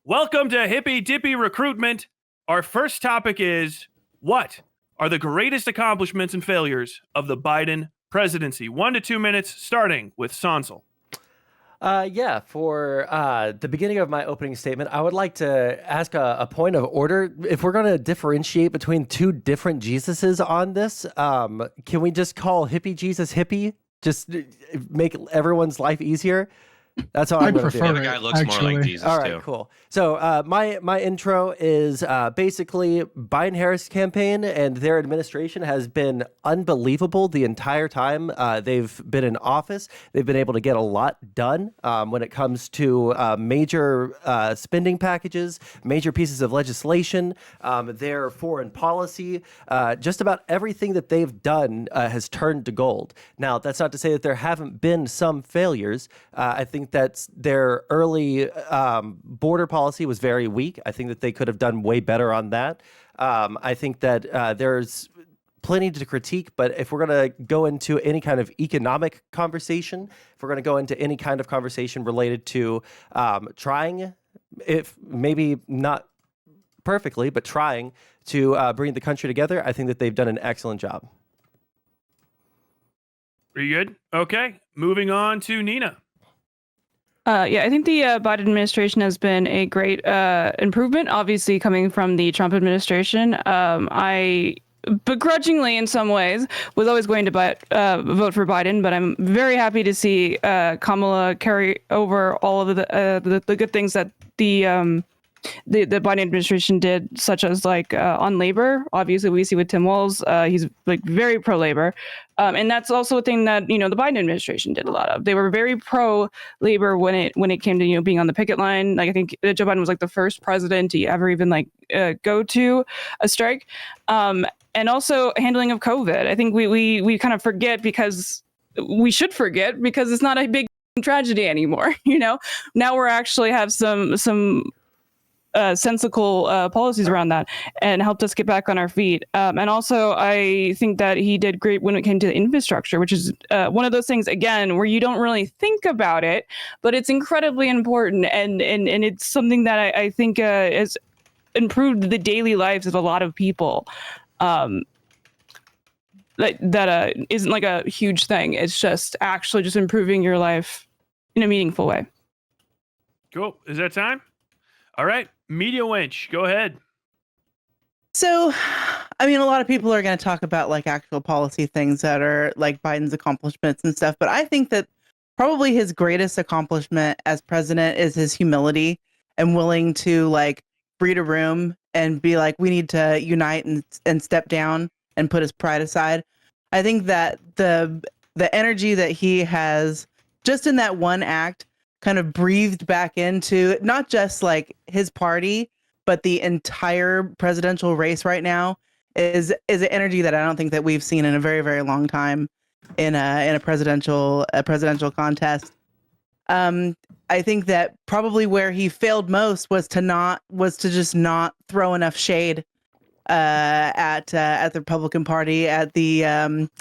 Welcome to Hippie Dippy Recruitment. Our first topic is, what are the greatest accomplishments and failures of the Biden presidency? 1 to 2 minutes, starting with Sonsel. For the beginning of my opening statement, I would like to ask a point of order. If we're going to differentiate between two different Jesuses on this, can we just call Hippie Jesus Hippie? Just make everyone's life easier? That's how I'm going to do it. The guy looks more like Jesus, all right, too. Cool. So my intro is basically Biden-Harris campaign and their administration has been unbelievable the entire time they've been in office. They've been able to get a lot done when it comes to major spending packages, major pieces of legislation, their foreign policy. Just about everything that they've done has turned to gold. Now, that's not to say that there haven't been some failures. I think that their early border policy was very weak. I think that they could have done way better on that. I think that there's plenty to critique, but if we're going to go into any kind of economic conversation, if we're going to go into any kind of conversation related to trying, if maybe not perfectly, but trying to bring the country together, I think that they've done an excellent job. Are you good? Okay. Moving on to Nina. I think the Biden administration has been a great improvement, obviously coming from the Trump administration. I begrudgingly, in some ways, was always going to vote for Biden, but I'm very happy to see Kamala carry over all of the good things that the Biden administration did, such as on labor. Obviously, we see with Tim Walz, he's very pro-labor. And that's also a thing that, the Biden administration did a lot of. They were very pro-labor when it came to, being on the picket line. I think Joe Biden was the first president to ever even go to a strike. And also handling of COVID. I think we kind of forget because we should forget because it's not a big tragedy anymore. Now we're actually have some sensible policies around that and helped us get back on our feet. And also, I think that he did great when it came to the infrastructure, which is one of those things, again, where you don't really think about it, but it's incredibly important. And it's something that I think has improved the daily lives of a lot of people. That isn't a huge thing. It's just actually just improving your life in a meaningful way. Cool. Is that time? All right. MediaWench, go ahead. So, a lot of people are going to talk about actual policy things that are Biden's accomplishments and stuff. But I think that probably his greatest accomplishment as president is his humility and willing to read a room and be we need to unite and step down and put his pride aside. I think that the energy that he has just in that one act kind of breathed back into not just his party, but the entire presidential race right now is an energy that I don't think that we've seen in a very, very long time in a presidential contest. I think that probably where he failed most was to just not throw enough shade at the Republican Party, at the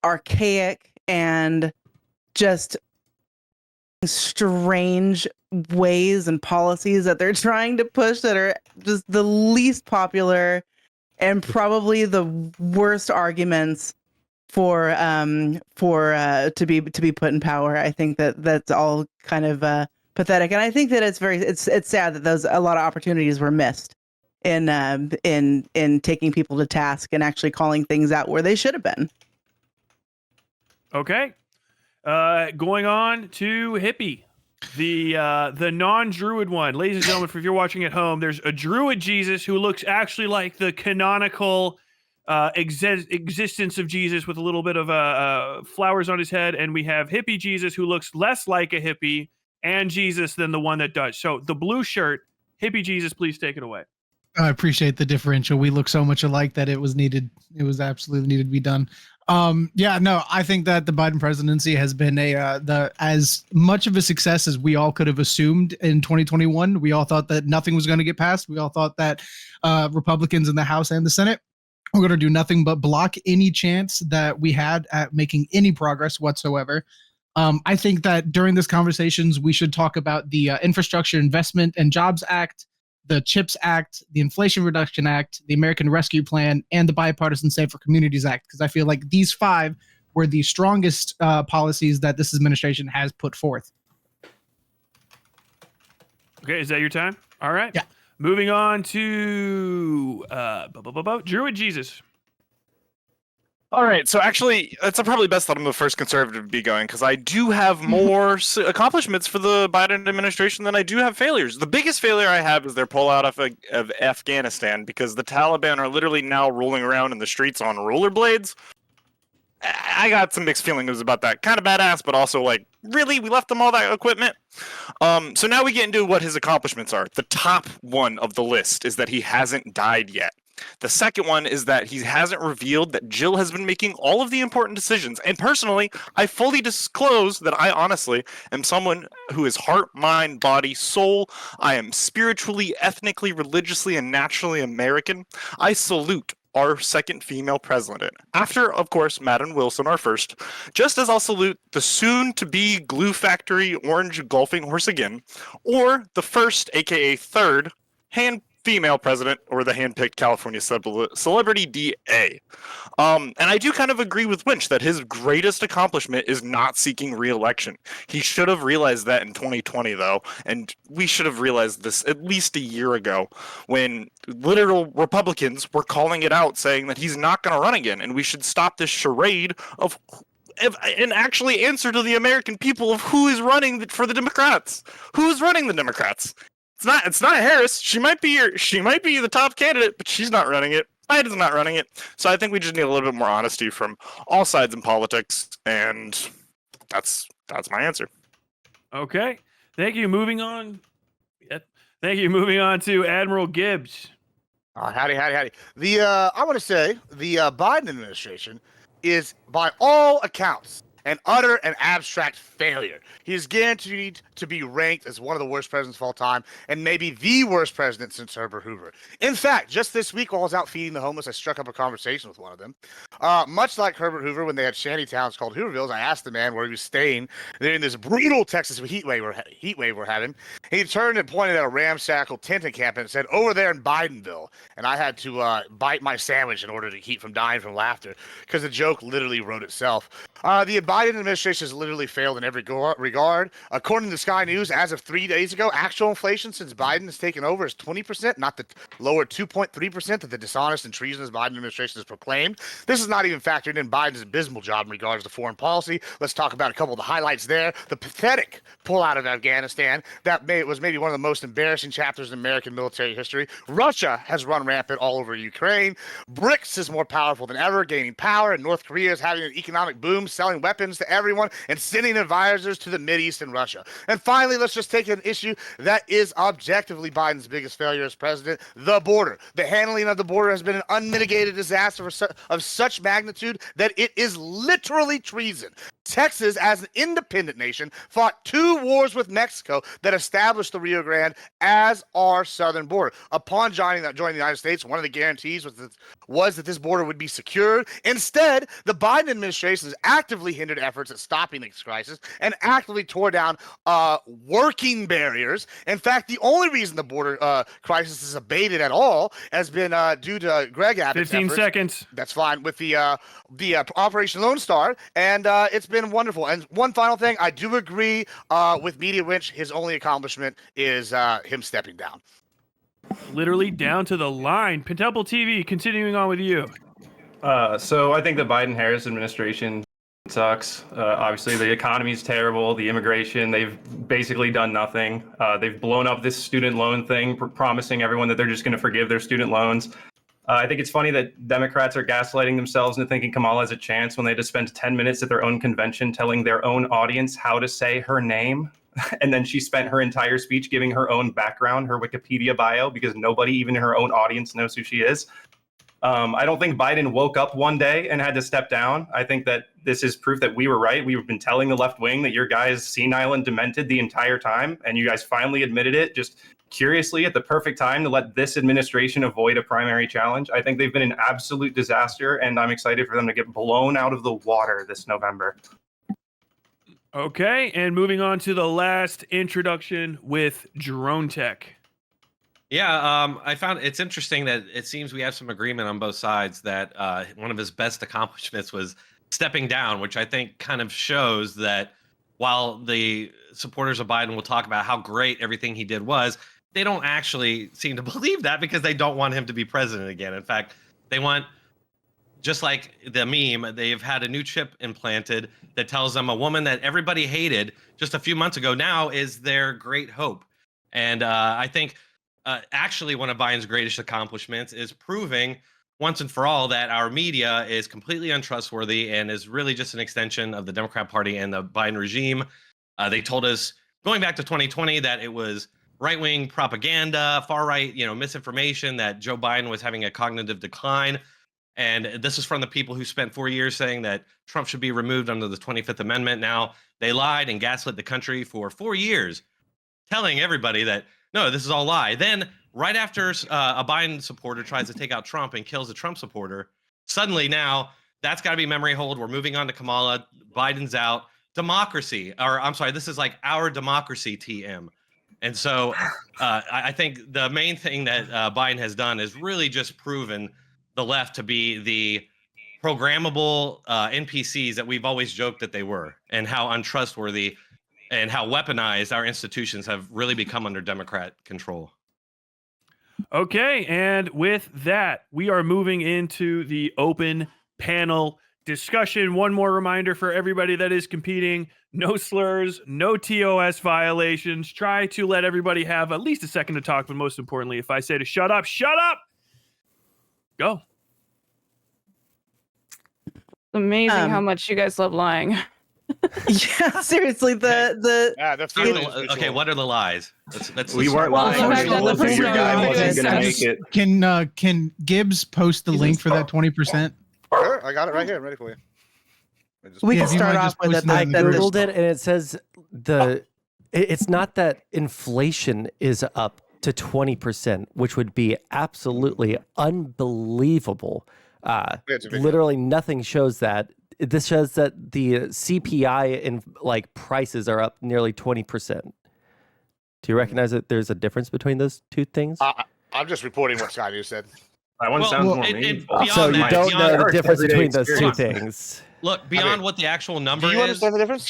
archaic and just strange ways and policies that they're trying to push that are just the least popular and probably the worst arguments for to be put in power. I think that's all kind of pathetic, and I think that it's sad that a lot of opportunities were missed in taking people to task and actually calling things out where they should have been. Okay. Going on to Hippie, the non-Druid one. Ladies and gentlemen, if you're watching at home, there's a Druid Jesus who looks actually like the canonical existence of Jesus with a little bit of flowers on his head, and we have Hippie Jesus who looks less like a hippie and Jesus than the one that does. So the blue shirt, Hippie Jesus, please take it away. I appreciate the differential. We look so much alike that it was needed. It was absolutely needed to be done. I think that the Biden presidency has been as much of a success as we all could have assumed in 2021. We all thought that nothing was going to get passed. We all thought that Republicans in the House and the Senate were going to do nothing but block any chance that we had at making any progress whatsoever. I think that during this conversations, we should talk about the Infrastructure Investment and Jobs Act, the CHIPS Act, the Inflation Reduction Act, the American Rescue Plan, and the Bipartisan Safer Communities Act, because I feel like these 5 were the strongest policies that this administration has put forth. Okay, is that your time? All right. Yeah. Moving on to Druid Jesus. All right, so actually, it's probably best that I'm the first conservative to be going, because I do have more accomplishments for the Biden administration than I do have failures. The biggest failure I have is their pullout of Afghanistan, because the Taliban are literally now rolling around in the streets on rollerblades. I got some mixed feelings about that. Kind of badass, but also like, really? We left them all that equipment? So now we get into what his accomplishments are. The top one of the list is that he hasn't died yet. The second one is that he hasn't revealed that Jill has been making all of the important decisions. And personally, I fully disclose that I honestly am someone who is heart, mind, body, soul. I am spiritually, ethnically, religiously, and naturally American. I salute our second female president. After, of course, Madden Wilson, our first. Just as I'll salute the soon-to-be glue factory orange golfing horse again, or the first, aka third, female president, or the hand-picked California celebrity DA. And I do kind of agree with Winch that his greatest accomplishment is not seeking re-election. He should have realized that in 2020, though, and we should have realized this at least a year ago when literal Republicans were calling it out, saying that he's not going to run again, and we should stop this charade of and actually answer to the American people of who is running for the Democrats. Who is running the Democrats? It's not Harris. She might be the top candidate, but she's not running it. Biden's not running it. So I think we just need a little bit more honesty from all sides in politics, and that's my answer. Okay. Thank you. Moving on. Yep. Thank you. Moving on to AdmiralGibbs. Howdy. I want to say the Biden administration is, by all accounts, an utter and abstract failure. He is guaranteed to be ranked as one of the worst presidents of all time, and maybe the worst president since Herbert Hoover. In fact, just this week while I was out feeding the homeless, I struck up a conversation with one of them. Much like Herbert Hoover, when they had shanty towns called Hoovervilles, I asked the man where he was staying during this brutal Texas heat wave we're having. He turned and pointed at a ramshackle tent encampment and said, "Over there in Bidenville." And I had to bite my sandwich in order to keep from dying from laughter, because the joke literally wrote itself. The Biden administration has literally failed in every regard. According to Sky News, as of 3 days ago, actual inflation since Biden has taken over is 20%, not the lower 2.3% that the dishonest and treasonous Biden administration has proclaimed. This is not even factored in Biden's abysmal job in regards to foreign policy. Let's talk about a couple of the highlights there. The pathetic pullout of Afghanistan that was maybe one of the most embarrassing chapters in American military history. Russia has run rampant all over Ukraine. BRICS is more powerful than ever, gaining power, and North Korea is having an economic boom, selling weapons to everyone and sending advisors to the Mideast and Russia. And finally, let's just take an issue that is objectively Biden's biggest failure as president: the border. The handling of the border has been an unmitigated disaster of such magnitude that it is literally treason. Texas, as an independent nation, fought 2 wars with Mexico that established the Rio Grande as our southern border. Upon joining the United States, one of the guarantees was that this border would be secured. Instead, the Biden administration has actively hindered efforts at stopping this crisis and actively tore down working barriers. In fact, the only reason the border crisis is abated at all has been due to Greg Abbott's 15 efforts. seconds. That's fine, with the Operation Lone Star, and it's been wonderful. And one final thing, I do agree with MediaWench. His only accomplishment is him stepping down. Literally down to the line. Pentemple TV, continuing on with you. So I think the Biden-Harris administration sucks. Obviously, the economy's terrible. The immigration, they've basically done nothing. They've blown up this student loan thing, promising everyone that they're just going to forgive their student loans. I think it's funny that Democrats are gaslighting themselves into thinking Kamala has a chance when they just spent 10 minutes at their own convention telling their own audience how to say her name. And then she spent her entire speech giving her own background, her Wikipedia bio, because nobody, even in her own audience, knows who she is. I don't think Biden woke up one day and had to step down. I think that this is proof that we were right. We've been telling the left wing that your guys senile and demented the entire time, and you guys finally admitted it, just curiously at the perfect time to let this administration avoid a primary challenge. I think they've been an absolute disaster, and I'm excited for them to get blown out of the water this November. Okay, and moving on to the last introduction with Dronetech. Yeah, I found it's interesting that it seems we have some agreement on both sides that one of his best accomplishments was stepping down, which I think kind of shows that while the supporters of Biden will talk about how great everything he did was, they don't actually seem to believe that because they don't want him to be president again. In fact, they want, just like the meme, they've had a new chip implanted that tells them a woman that everybody hated just a few months ago now is their great hope. And I think actually one of Biden's greatest accomplishments is proving once and for all that our media is completely untrustworthy and is really just an extension of the Democrat Party and the Biden regime. They told us going back to 2020 that it was right-wing propaganda, far-right, misinformation, that Joe Biden was having a cognitive decline. And this is from the people who spent 4 years saying that Trump should be removed under the 25th Amendment. Now they lied and gaslit the country for 4 years, telling everybody that, no, this is all lie. Then right after a Biden supporter tries to take out Trump and kills a Trump supporter, suddenly now that's got to be memory hold. We're moving on to Kamala. Biden's out. Democracy, or I'm sorry, this is like our democracy, TM. And so I think the main thing that Biden has done is really just proven the left to be the programmable NPCs that we've always joked that they were, and how untrustworthy and how weaponized our institutions have really become under Democrat control. Okay, and with that, we are moving into the open panel discussion. One more reminder for everybody that is competing: no slurs, no TOS violations. Try to let everybody have at least a second to talk, but most importantly, if I say to shut up, shut up! Go. Amazing how much you guys love lying. Yeah, seriously. Okay, what are the lies? We weren't lying. Your guy wasn't going to make it. Can Gibbs post the link for that 20%? Sure, I got it right here. I'm ready for you. We Yeah, can if you start might off just with post it. that in the I group. googled it, and it says it's not that inflation is up to 20%, which would be absolutely unbelievable. Literally nothing shows that. This shows that the CPI in prices are up nearly 20%. Do you recognize that there's a difference between those two things? I'm just reporting what Sky News said. That one sounds more meaningful. So you don't know the difference between those two experience. things. Look, beyond what the actual number Do you is, understand the difference?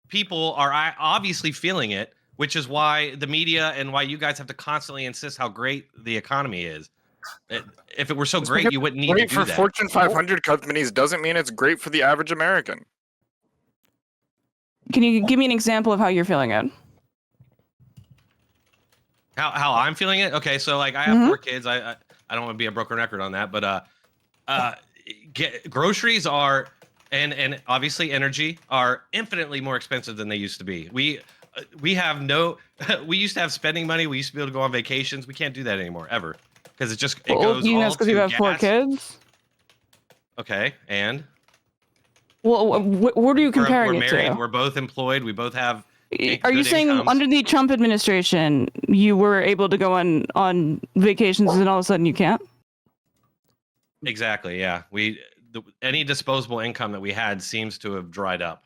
people are obviously feeling it, which is why the media and why you guys have to constantly insist how great the economy is. If it were so great, you wouldn't need to Great do for that. Fortune 500 companies doesn't mean it's great for the average American. Can you give me an example of how you're feeling it? How I'm feeling it? Okay, so I have 4 kids. I don't want to be a broken record on that, but groceries are and obviously energy are infinitely more expensive than they used to be. We have no we used to have spending money. We used to be able to go on vacations. We can't do that anymore ever because it goes You know, all because to you have gas. 4 kids. Okay, and Well, what are you comparing we're it married. to? We're both employed. We both have. Are you good saying incomes. under the Trump administration you were able to go on vacations and all of a sudden you can't? Exactly. Yeah. Any disposable income that we had seems to have dried up.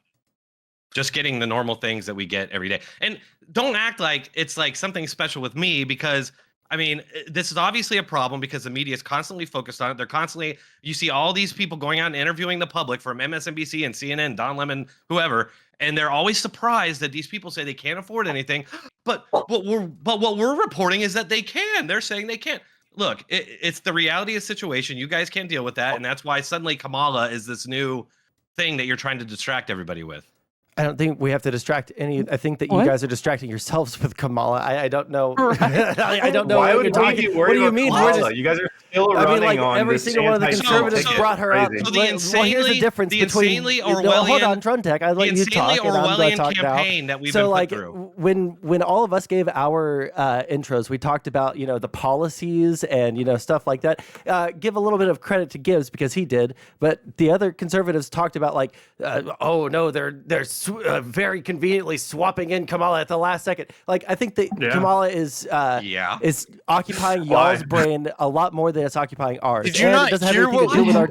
Just getting the normal things that we get every day. And don't act like it's like something special with me, because I mean, this is obviously a problem because the media is constantly focused on it. They're constantly, you see all these people going out and interviewing the public from MSNBC and CNN, Don Lemon, whoever, and they're always surprised that these people say they can't afford anything. But what we're reporting is that they can. They're saying they can't. Look, it's the reality of the situation. You guys can't deal with that, and that's why suddenly Kamala is this new thing that you're trying to distract everybody with. I don't think we have to distract any. I think that you What? guys are distracting yourselves with Kamala. I don't know. I don't know Why what would you're we talking. be What worried do you about mean? Kamala? We're just, You guys are still I running mean, like on every this single one of the anti-Trump conservatives ticket. brought her up. Crazy. So the Well, here's the difference the between. insanely Hold Orwellian- on, Dronetech. I let the you talk, insanely and I'm going Orwellian to talk now. campaign that we've So, been like, put through. when all of us gave our intros, we talked about the policies and stuff like that. Give a little bit of credit to Gibbs because he did, but the other conservatives talked about oh no, they're very conveniently swapping in Kamala at the last second. Like, I think that Kamala is occupying y'all's brain a lot more than it's occupying ours. Did you And not it doesn't have hear anything to what do with our.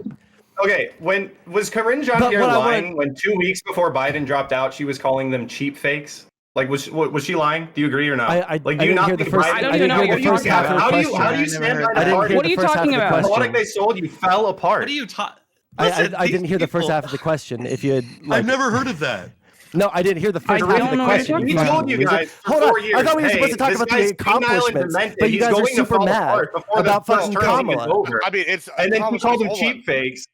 Okay, when was Corinne Jean-Pierre what I lying when 2 weeks before Biden dropped out, she was calling them cheap fakes? Like, was she lying? Do you agree or not? I like, do you didn't not hear the think first. Biden? I I didn't don't hear even the know first what half of the How do question. you stand by I didn't the hear What the are you first half talking of the about? The question. product they sold, you fell apart. What are you talking? I didn't hear the first half of the question. If you had, like, I've never heard of that. No, I didn't hear the first I half of don't the know what you're question. talking We about. told you guys for Hold 4 on. years. I thought we were supposed hey, to talk this about guy's the accomplishments, demented. but you He's guys are going to super fall mad apart before about the fucking first term is Kamala. over. I mean, it's And then you called them hold cheap on. fakes,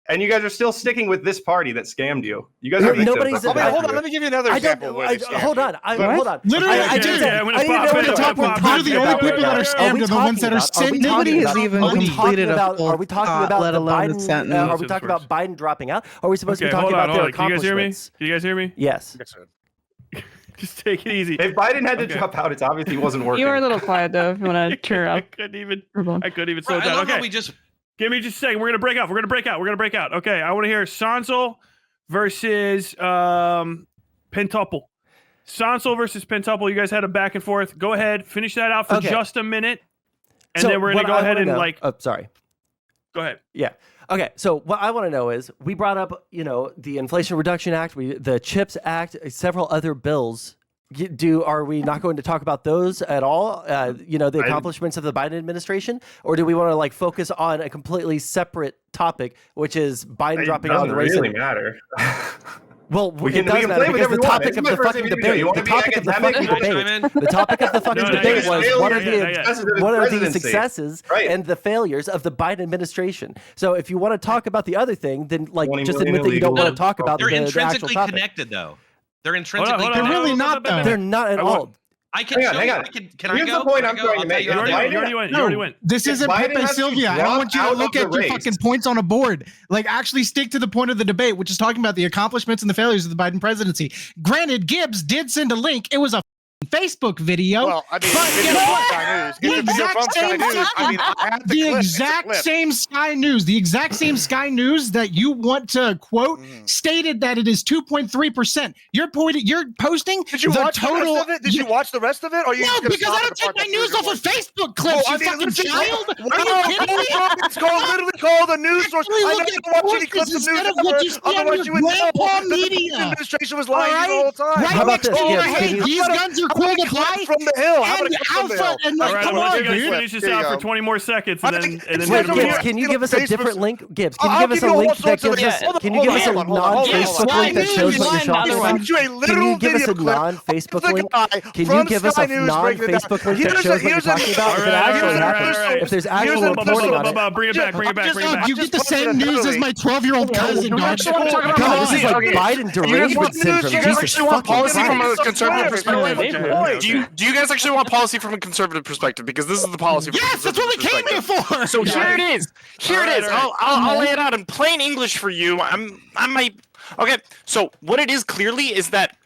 and you guys are still sticking with this party that scammed you. You guys are victims. Nobody's- I mean, hold on. I- Let me give you another I example. don't. Where they scammed Hold you. on. But- Hold on. Literally, I dude, didn't I'm gonna know pop what in, we're I'm talking gonna about. pop Literally, the only people that are Are we scammed are the ones that are talking sitting. about- Nobody has even are we talking completed a about? full Are we talking thought, about let the alone a Biden? sentence. Are we talking about Biden dropping out? Or are we supposed to be Okay, talking hold on, about their hold on. Can you guys hear me? accomplishments? Can you guys hear me? Yes. Yes, sir. Just take it easy. If Biden had to Okay. drop out, it's obviously wasn't working. You are a little quiet though. If you want to cheer I up. couldn't even. Hold on. I couldn't even slow Right, it I down. love how Okay, we just give me just a second. We're gonna break out. We're gonna break out. We're gonna break out. Okay, I want to hear Sansel versus Pentuple. Sansel versus Pentuple. You guys had a back and forth. Go ahead, finish that out for Okay. just a minute, and So then we're gonna what go I ahead wanna and know- like. Oh, sorry. Go ahead. Yeah. Okay. So what I want to know is, we brought up, the Inflation Reduction Act, the CHIPS Act, several other bills. Are we not going to talk about those at all? The accomplishments of the Biden administration, or do we want to focus on a completely separate topic, which is Biden dropping out of the race? Really matter. Well, We it can does play matter with because the everyone. topic It's of my the first fucking interview. debate, You the wanna be topic of the fucking academic? debate, the topic of the fucking No, no, debate yeah, was yeah, what are yeah, the yeah. what are the Presidency. successes Right. and the failures of the Biden administration. So if you want to talk about the other thing, then 20 just million admit that you don't illegal want to talk about they're the actual intrinsically topic. connected though. They're Hold on, intrinsically hold on, They're hold on, really hold on, not, hold on, though. They're not at all. I can Hang show on, you. hang on. Can I Here's go? the point Can I I'm go? trying I'll to tell make. you You how already to went. do You it. already went. You already went. This isn't Biden Pepe has to Sylvia. I don't drop want you to out look of at the your race. fucking points on a board. Actually stick to the point of the debate, which is talking about the accomplishments and the failures of the Biden presidency. Granted, Gibbs did send a link. It was a Facebook video. Well, I mean, But if guess you're from what? Sky News, The if you're exact from Sky same News, I mean, I have the clip. It's a exact clip. same Sky News, Sky News that you want to quote stated that it is 2.3%. You're posting Did you the watch total. the rest of it? Did you watch the rest of it? Or are you No, just gonna because stop I at don't the take part my that news proves off of your point? Facebook clips. Well, You fucking listen, child. Are you wow, kidding me? It's literally called a news source. Actually I look never at watch any clips of instead news of what ever. you see on Otherwise, your you would know grandpa that the media. Biden administration was lying to you the All whole time. right How about next this, to your Gibbs? head, Can you- these guns are cool to Clip buy. from the hill. How about a And clip from the hill? Alpha and All like, right, come I'm gonna on, let you guys dude. finish this Here you out for go. 20 more seconds, and then Gibbs, we're Gibbs, gonna move Gibbs, on. can you give us a different link? Gibbs, can you I'll give us give a you link all that sorts of gives us? links. Can you give us a Hold on. non-Facebook Sky link that shows what you're News, shopping one on? other You a Can literal you give us a video clip non-Facebook of the link? guy Can you from give us Sky a News breaking it down. non-Facebook link that Here's shows what you're a- talking about? If it All right, actually all right, happens, all right. if there's Here's actual a- reporting on it. Bring it back. Bring it back. Bring it back. You get the same news as my 12-year-old cousin, dog. Come on, this is like Biden derangement syndrome. Jesus fucking policy from a Christ. conservative perspective. Okay. Do you guys actually want policy from a conservative perspective? Because this is the policy. From Yes, a that's what we came here perspective. for. So here it is. Here it is. I'll lay it out in plain English for you. Okay. So what it is clearly is that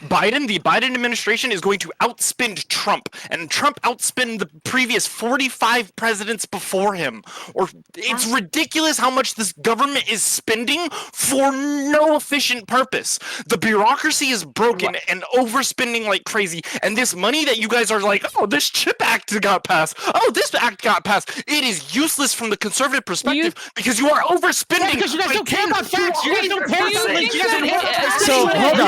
the Biden administration is going to outspend Trump, and Trump outspend the previous 45 presidents before him. Or it's ridiculous how much this government is spending for no efficient purpose. The bureaucracy is broken and overspending like crazy, and this money that you guys are like, oh, this CHIP Act got passed. Oh, this act got passed. It is useless from the conservative perspective because you are overspending. Because you guys don't care about facts. You guys don't care about links. You guys don't care about So, hold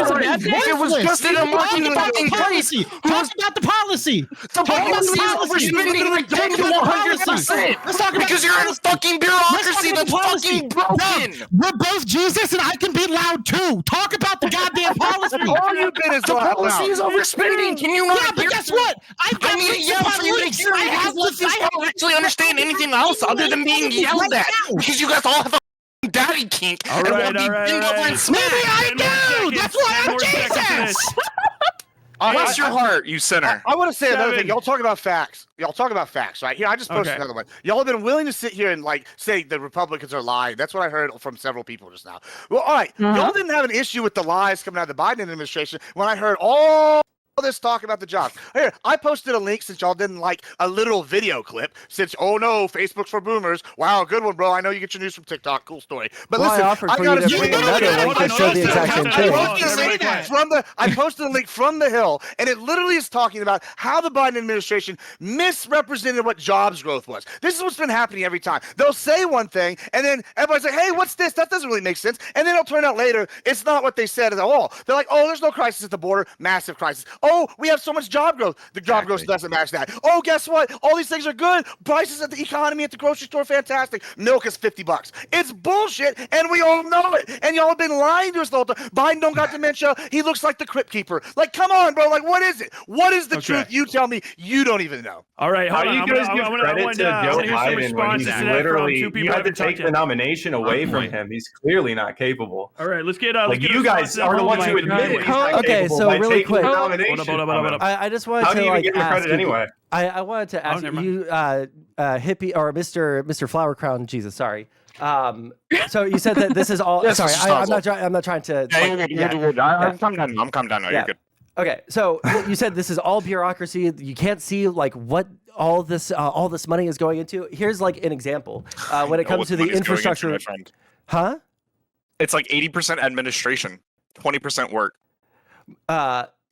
on. It was just in a marketing policy. Talk about the policy. The policy is overspending like 10 to 100%. Let's talk about Because you're in a fucking bureaucracy that's fucking broken. We're both Jesus, and I can be loud too. Talk about the goddamn policy. All you've been is The policy is overspending. Can you not Yeah, but hear? guess what? I need to yell for you to hear me because listeners don't actually understand anything else other than being yelled at. Because you guys all have a daddy kink All and right, want to be all right, bent all over right. and smacked. Maybe I 10 more do. seconds, That's why 10 I'm more seconds to Jesus. this. Bless your heart, you sinner. I want to say another Seven. thing. Y'all talk about facts. Y'all talk about facts, right? Here, I just posted Okay. another one. Y'all have been willing to sit here and say the Republicans are lying. That's what I heard from several people just now. Well, all right. Y'all didn't have an issue with the lies coming out of the Biden administration when I heard all all this talk about the jobs. Here, I posted a link since y'all didn't like a little video clip. Since oh no, Facebook's for boomers. Wow, good one, bro. I know you get your news from TikTok. Cool story. But Well, listen, I offered for gotta you to bring another link that showed the exact same thing. I posted a link from the Hill, and it literally is talking about how the Biden administration misrepresented what jobs growth was. This is what's been happening every time. They'll say one thing, and then everybody's like, hey, what's this? That doesn't really make sense. And then it'll turn out later, it's not what they said at all. They're like, oh, there's no crisis at the border. Massive crisis. Oh, we have so much job growth. The job growth doesn't match that. Oh, guess what? All these things are good. Prices at the economy at the grocery store, fantastic. Milk is $50. It's bullshit, and we all know it. And y'all have been lying to us the whole time. Biden don't got dementia. He looks like the Crypt Keeper. Like, come on, bro. Like, what is it? What is the truth? You tell me. You don't even know. All right, hold on. You guys give credit to Joe Biden when he's literally, you had to take the nomination away from him. He's clearly not capable. All right, let's get like you guys are the ones who admit it. Okay, so really quick, I just wanted How to do you like give him ask credit you, anyway? I wanted to ask you, hippie or Mr. Flower Crown Jesus. Sorry. So you said that this is all. Yes, sorry, I'm not trying to. I'm calm down. I'm calm down now. You're good. Okay, so you said this is all bureaucracy. You can't see like what all this money is going into. Here's like an example. When it comes to the infrastructure, huh? It's like 80% administration, 20% work.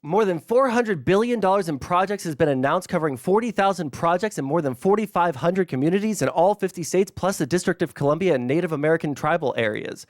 More than $400 billion in projects has been announced, covering 40,000 projects in more than 4,500 communities in all 50 states, plus the District of Columbia and Native American tribal areas.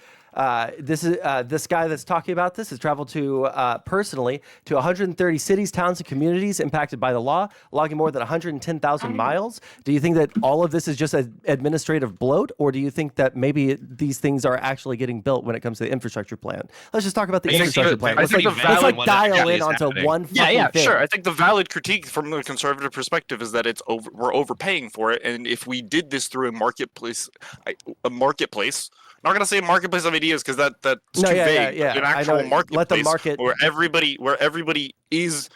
This guy that's talking about this has traveled to personally to 130 cities, towns, and communities impacted by the law, logging more than 110,000 miles. Do you think that all of this is just an administrative bloat, or do you think that maybe these things are actually getting built when it comes to the infrastructure plan? Let's just talk about the infrastructure plan. Let's like dial in onto one fucking thing. Sure. I think the valid critique from the conservative perspective is that we're overpaying for it, and if we did this through a marketplace. I'm not gonna say a marketplace of ideas because that's too vague. An actual marketplace Let the market where everybody is,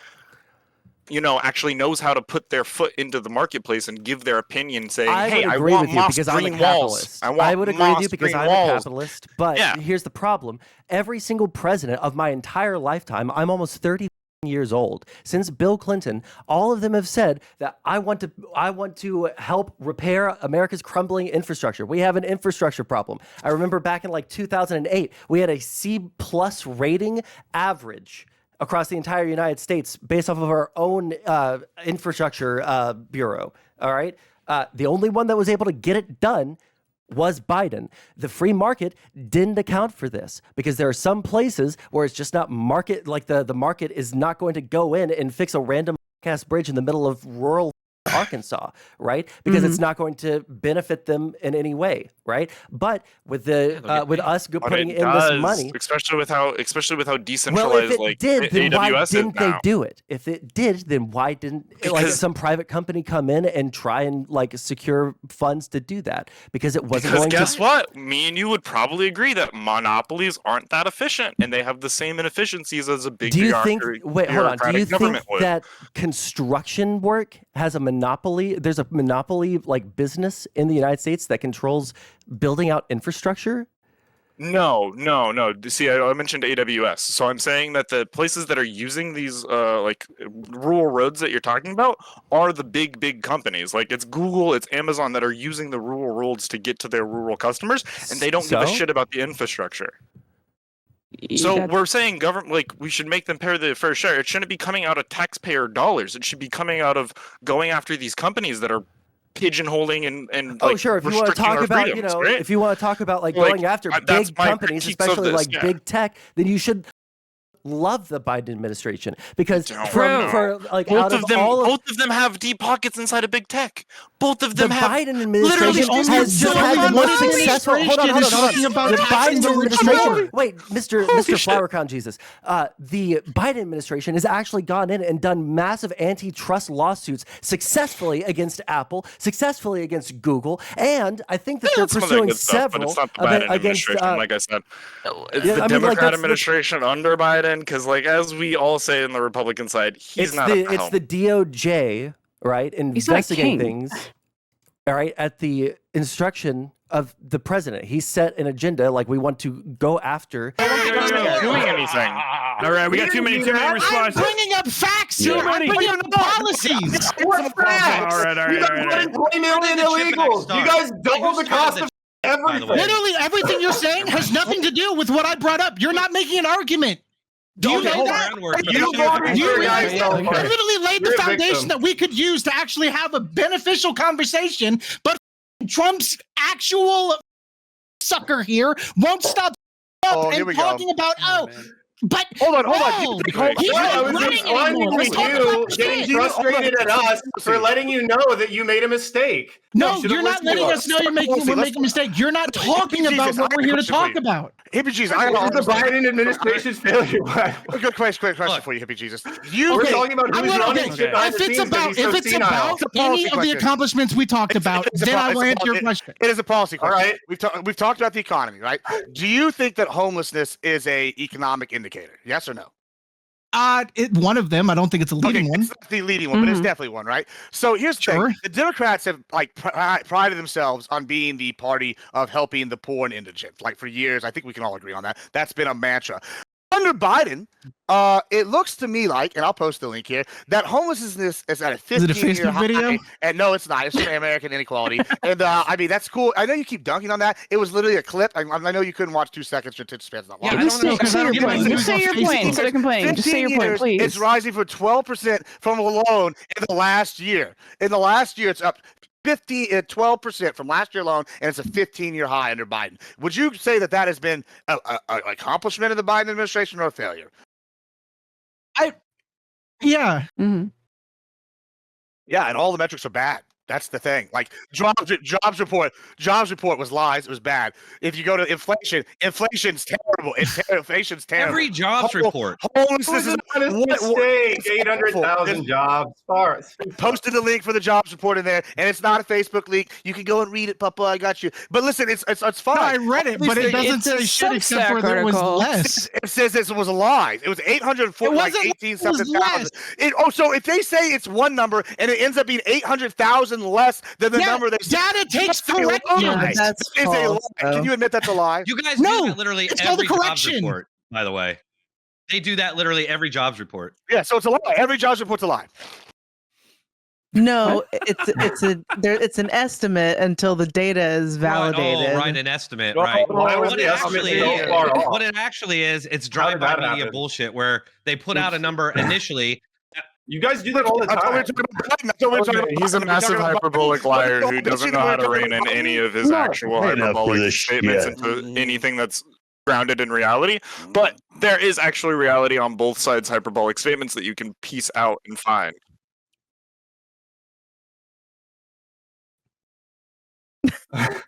actually knows how to put their foot into the marketplace and give their opinion, saying, "Hey, I want moss green walls. I would agree with you because I'm a capitalist." But here's the problem: every single president of my entire lifetime, I'm almost 30 years old. Since Bill Clinton, all of them have said that I want to help repair America's crumbling infrastructure. We have an infrastructure problem. I remember back in like 2008, we had a C+ rating average across the entire United States based off of our own infrastructure bureau. All right. The only one that was able to get it done was Biden. The free market didn't account for this because there are some places where it's just not market, like the market is not going to go in and fix a random ass bridge in the middle of rural Arkansas, right? Because it's not going to benefit them in any way, right? But with with us putting in this money, especially with how decentralized then why AWS didn't is now. they do it? If it did, then why didn't some private company come in and try and secure funds to do that? Because it wasn't going to. Because guess what? Me and you would probably agree that monopolies aren't that efficient, and they have the same inefficiencies as a big. Do you think? Wait, hold on. Do you think would. that construction work has a monopoly? There's a monopoly business in the United States that controls building out infrastructure? No. See, I mentioned AWS. So I'm saying that the places that are using these rural roads that you're talking about are the big companies. Like it's Google, it's Amazon that are using the rural roads to get to their rural customers, and they don't give a shit about the infrastructure. So we're saying government, we should make them pay their fair share. It shouldn't be coming out of taxpayer dollars. It should be coming out of going after these companies that are pigeonholing and sure. If you want to talk about, right? if you want to talk about going after big companies, especially big tech, then you should love the Biden administration because both of them have deep pockets inside of big tech. Both of them the have Biden administration has just had the most successful. Hold on. The Biden administration. Wait, Mr. Flower Crown Jesus. The Biden administration has actually gone in and done massive antitrust lawsuits successfully against Apple, successfully against Google, and I think that they're pursuing several against. Like I said, it's the Democrat administration under Biden. Because, as we all say in the Republican side, it's the DOJ, right, investigating things, all right, at the instruction of the president. He set an agenda, we want to go after. Doing anything. All right, we got too many responses. I'm bringing up facts Too here. I'm many. bringing up policies. What facts? All right. You guys brought in 20 million illegals. You guys doubled the cost of everything. Literally everything you're saying has nothing to do with what I brought up. You're not making an argument. Do you know that? You literally laid the foundation that we could use to actually have a beneficial conversation, but Trump's actual sucker here won't stop up and talking about but hold on. He's not running anymore. Let's talk about getting frustrated at us for letting you know that you made a mistake. No, you're not letting us know we're making a mistake. You're not talking about what we're here to talk about. Hippie Jesus, I got the Biden administration's failure. Good question for you, Hippie Jesus. We're talking about who's running shit behind the scenes. If it's about any of the accomplishments we talked about, then I will answer your question. It is a policy question. All right. We've talked about the economy, right? Do you think that homelessness is a economic indicator? Yes or no? One of them. I don't think it's a leading one. It's not the leading one, but it's definitely one, right? So here's the thing. The Democrats have prided themselves on being the party of helping the poor and indigent. Like for years, I think we can all agree on that. That's been a mantra. Under Biden, it looks to me like, and I'll post the link here, that homelessness is at a 15-year high. Video? And no, it's not. It's from American Inequality. And I mean, that's cool. I know you keep dunking on that. It was literally a clip. I know you couldn't watch 2 seconds. Your attention span's not long. Just say your point instead of complaining. Just say your point, please. It's rising for 12% from alone in the last year. In the last year, it's up 12% from last year alone, and it's a 15-year high under Biden. Would you say that has been an accomplishment of the Biden administration or a failure? Yeah. Mm-hmm. Yeah, and all the metrics are bad. That's the thing. Like jobs report was lies. It was bad. If you go to inflation's terrible. Inflation's terrible. Every jobs report. Homelessness is a mistake. 800,000 jobs. Posted a link for the jobs report in there, and it's not a Facebook link. You can go and read it, Papa. I got you. But listen, it's fine. No, I read it, but it doesn't say shit except for that it was less. It says it was a lie. It was 840, like 18 something thousand. So if they say it's one number and it ends up being 800,000 less than the number they say, data takes correction. That's a lie. Can you admit that's a lie? You guys do that literally every jobs report, by the way. They do that literally every jobs report. Yeah, so it's a lie. Every jobs report's a lie. No, it's an estimate until the data is validated. Right, an estimate, right. What it actually is, it's drive-by media bullshit where they put out a number initially. You guys do that all the time. He's a massive hyperbolic liar who doesn't know how to rein in any of his actual hyperbolic statements into anything that's grounded in reality. But there is actually reality on both sides' hyperbolic statements that you can piece out and find.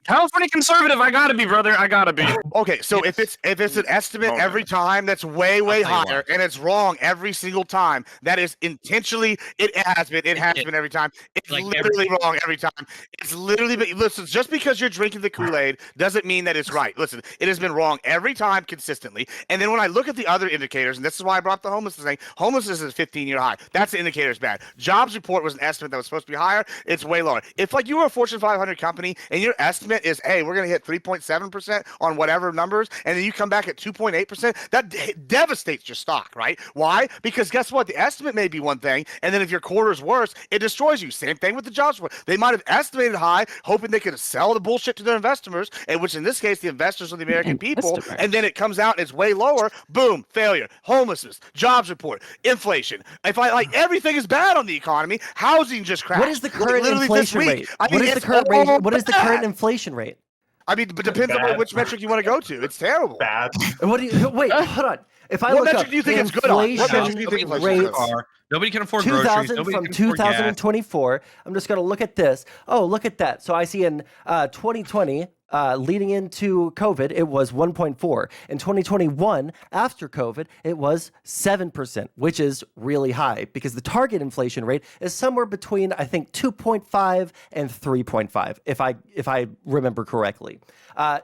California conservative, I gotta be, brother. I gotta be. Okay, so if it's an estimate every time, that's way higher, and it's wrong every single time. That is intentionally. It has been every time. It's like literally wrong every time. It's literally. Listen, just because you're drinking the Kool-Aid doesn't mean that it's right. Listen, it has been wrong every time consistently. And then when I look at the other indicators, and this is why I brought up the homelessness thing. Homelessness is a 15-year high. That's the indicator's bad. Jobs report was an estimate that was supposed to be higher. It's way lower. If like you were a Fortune 500 company and your estimate is, hey, we're going to hit 3.7% on whatever numbers, and then you come back at 2.8%, that devastates your stock, right? Why? Because guess what? The estimate may be one thing, and then if your quarter's worse, it destroys you. Same thing with the jobs report. They might have estimated high, hoping they could sell the bullshit to their investors, and which in this case, the investors are the American people, and then it comes out and it's way lower. Boom, failure, homelessness, jobs report, inflation. If I like everything is bad on the economy, housing just crashed. What is the current inflation rate? What is the current rate? What is the current inflation rate? I mean, but depends on which metric you want to go to. It's terrible. Bad. What do you wait? Hold on. If I look up do you think it's good on? What metric do you think inflation rates nobody can afford groceries. Nobody from can afford 2024. I'm just going to look at this. Oh, look at that. So I see in 2020, leading into COVID, it was 1.4. In 2021, after COVID, it was 7%, which is really high because the target inflation rate is somewhere between, I think, 2.5 and 3.5, if I remember correctly.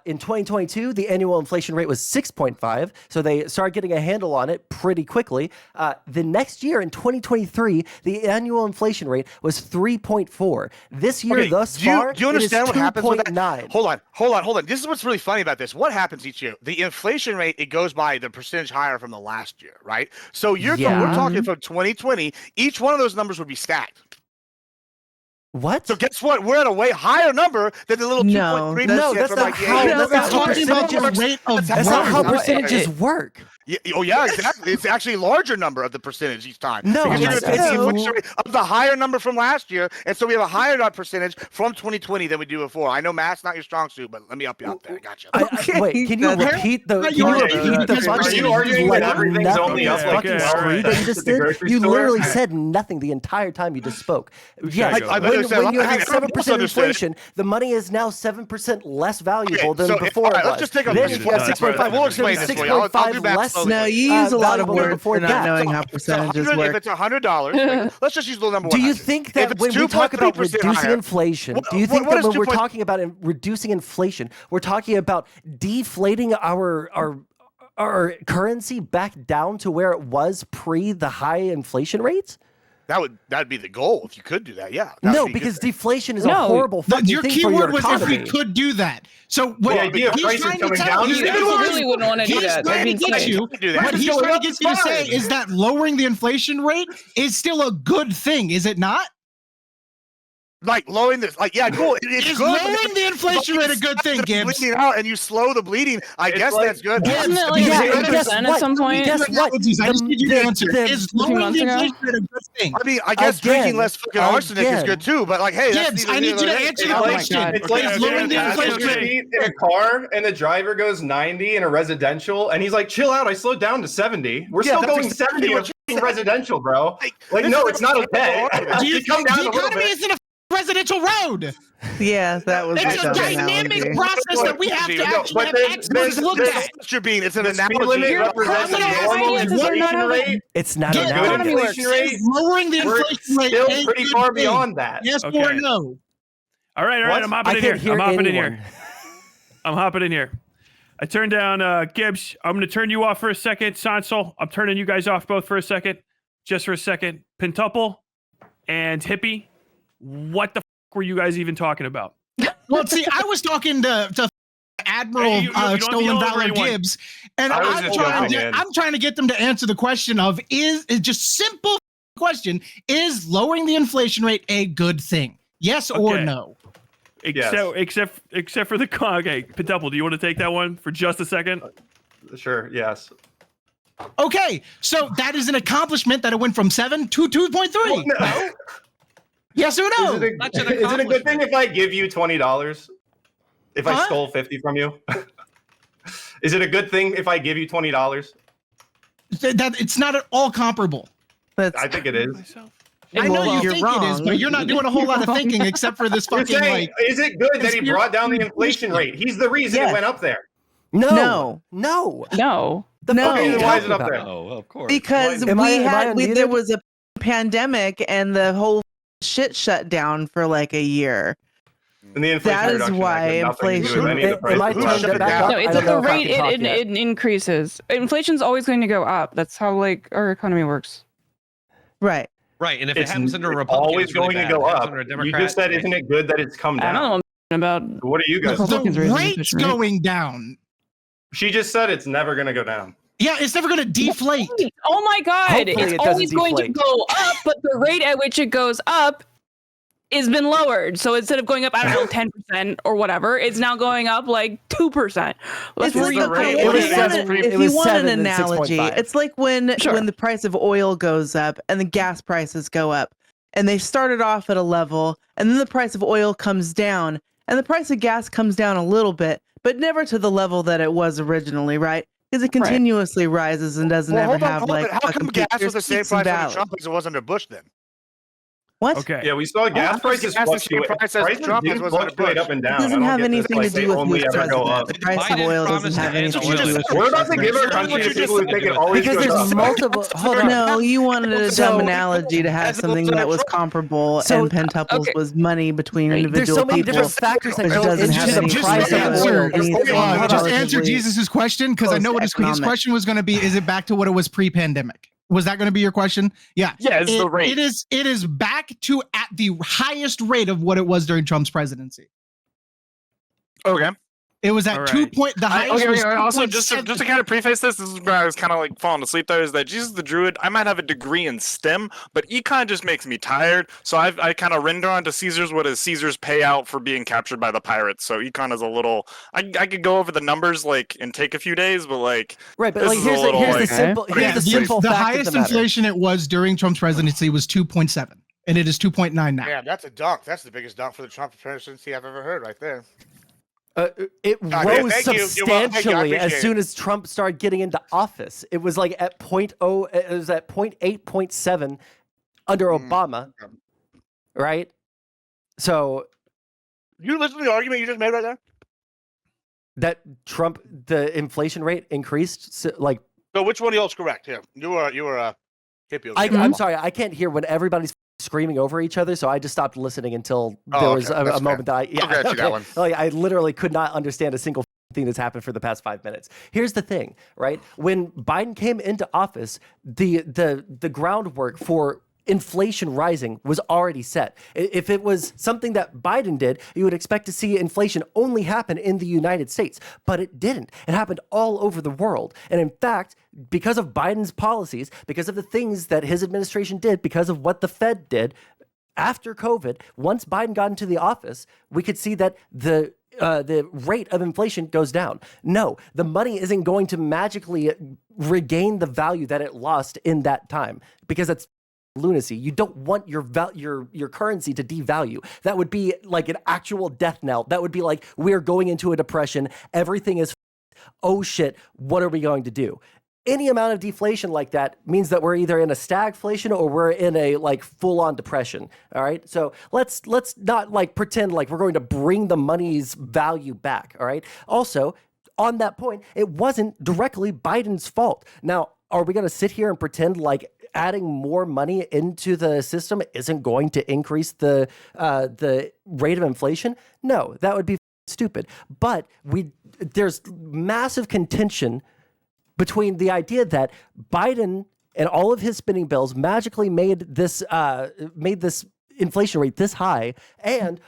In 2022, the annual inflation rate was 6.5, so they started getting a handle on it pretty quickly. The next year, in 2023, the annual inflation rate was 3.4. This year, thus far, do you understand what happens with that? 2.9. Hold on. Hold on. This is what's really funny about this. What happens each year? The inflation rate, it goes by the percentage higher from the last year, right? So we're talking from 2020. Each one of those numbers would be stacked. What? So guess what? We're at a way higher number than the little 2.3%. No, that's not how percentages work. Yeah, exactly. It's actually a larger number of the percentage each time. No, because it's the inflation rate of the higher number from last year, and so we have a higher percentage from 2020 than we do before. I know math's not your strong suit, but let me help you out there. Gotcha. Wait, can you repeat the? Are you arguing that everything's only up like you literally said nothing the entire time you just spoke. Yeah, when you have 7% inflation, the money is now 7% less valuable than before. Let's just take a then you have 6.5. We'll explain this for you. I'll do math. No, you use a lot of words for not knowing how percentages work. If it's $100, let's just use the number 100. Do you think that when we talk about reducing inflation, do you think that when we're talking about reducing inflation, we're talking about deflating our currency back down to where it was pre the high inflation rates? That'd be the goal if you could do that. Yeah. No, because deflation is a horrible fucking thing for your economy. Your keyword was if we could do that. So what the idea of prices coming down? You really wouldn't want to do that. What he's trying to get you to say is that lowering the inflation rate is still a good thing, is it not? Like lowering this, cool. Is lowering the inflation rate a good thing, Gibbs? Bleeding out and you slow the bleeding. I guess that's good. Isn't it like 0% at some point? Guess what? I just need you to answer. Is lowering the inflation rate a good thing? I mean, I guess drinking less fucking arsenic is good too. But hey, Gibbs, I need you to answer the question. It's like lowering the inflation rate in a car, and the driver goes 90 in a residential, and he's like, "Chill out, I slowed down to 70." We're still going 70 in residential, bro. Like, no, it's not okay. The economy isn't a residential road. Yeah, that was. It's a dynamic process that we have to actually have experts look at. It's an analogy. It's not an inflation rate. Lowering the inflation rate still pretty far beyond that. Yes or no? All right. I'm hopping in here. I turned down Gibbs. I'm going to turn you off for a second. Sansel, I'm turning you guys off both for a second. Just for a second. Pentuple and Hippie. What the were you guys even talking about? Well, see, I was talking to Admiral Stolen Valor Gibbs, and I'm trying to get them to answer the question of is just simple question: is lowering the inflation rate a good thing? Yes or no? Except for the Pentuple, do you want to take that one for just a second? Sure. Yes. Okay, so that is an accomplishment that it went from 7 to 2.3. Well, no. Yes or no? Is it a good thing if I give you $20? If I stole 50 from you? Is it a good thing if I give you $20? That it's not at all comparable. I think it is. I know you think it is, but you're not doing a whole lot of thinking except for this fucking is it good that he brought down the inflation rate? He's the reason it went up there. No. Why is it up there? Oh, well, of course. Because there was a pandemic and the whole shit shut down for like a year. And the inflation that is why inflation. It's at the rate it increases. Inflation's always going to go up. That's how our economy works. Right. Right, and if it happens under a Republican, always going to go up. You just said, isn't it good that it's come down? I don't know about. What are you guys? The rate's going down. She just said it's never going to go down. Yeah, it's never going to deflate. Oh my God! Hopefully it's always going to go up, but the rate at which it goes up has been lowered. So instead of going up, 10% or whatever, it's now going up like 2%. If you want an analogy, it's like when the price of oil goes up and the gas prices go up, and they started off at a level, and then the price of oil comes down, and the price of gas comes down a little bit, but never to the level that it was originally, right? Because it continuously rises and doesn't ever have how come gas was the same price under Trump as it was under Bush then? What? Okay. Yeah, we saw gas prices fluctuate. Prices fluctuate up and down. It doesn't have anything to do with who's president. The price of oil doesn't have anything to do with We're about to give our country to people who think it always goes up. Because there's multiple. Hold on. No, you wanted a dumb analogy to have something that was comparable, and pentuples was money between individual people. There's so many different factors that go into the price of oil. Just answer Jesus' question, because I know what his question was going to be. Is it back to what it was pre-pandemic? Was that going to be your question? Yeah. Yeah, it's the rate. It is back to at the highest rate of what it was during Trump's presidency. Okay. It was at 2 point. The highest was also, 2.7. just to kind of preface this is where I was kind of like falling asleep there, is that Jesus the Druid, I might have a degree in STEM, but econ just makes me tired. So I kind of render onto Caesar's what is Caesar's payout for being captured by the pirates. So econ is a little, I could go over the numbers like and take a few days, but like right. But like here's the simple the fact highest of the matter. inflation it was during Trump's presidency was 2.7, and it is 2.9 now. Yeah, that's a dunk. That's the biggest dunk for the Trump presidency I've ever heard, right there. It rose thank you. substantially as appreciate soon as Trump started getting into office. It was like at 0.0, it was at 0.8, 0.7 under Obama, right? So you listen to the argument you just made right there? that Trump, the inflation rate increased. So which one of y'all's correct here? You were a hippie. I'm sorry, I can't hear when everybody's screaming over each other, so I just stopped listening until there was a moment that I literally could not understand a single thing that's happened for the past 5 minutes. Here's the thing, right? When Biden came into office, the groundwork for inflation rising was already set. If it was something that Biden did, you would expect to see inflation only happen in the United States, but it didn't. It happened all over the world. And in fact, because of Biden's policies, because of the things that his administration did, because of what the Fed did, after COVID, once Biden got into the office, we could see that the rate of inflation goes down. No, the money isn't going to magically regain the value that it lost in that time, because that's lunacy. You don't want your currency to devalue. That would be like an actual death knell. That would be like, we're going into a depression. Everything is, oh shit, what are we going to do? Any amount of deflation like that means that we're either in a stagflation or we're in a like full-on depression. All right. So let's not like pretend like we're going to bring the money's value back. All right. Also, on that point, it wasn't directly Biden's fault. Now, are we going to sit here and pretend like adding more money into the system isn't going to increase the rate of inflation? No, that would be stupid. But there's massive contention between the idea that Biden and all of his spending bills magically made this inflation rate this high, and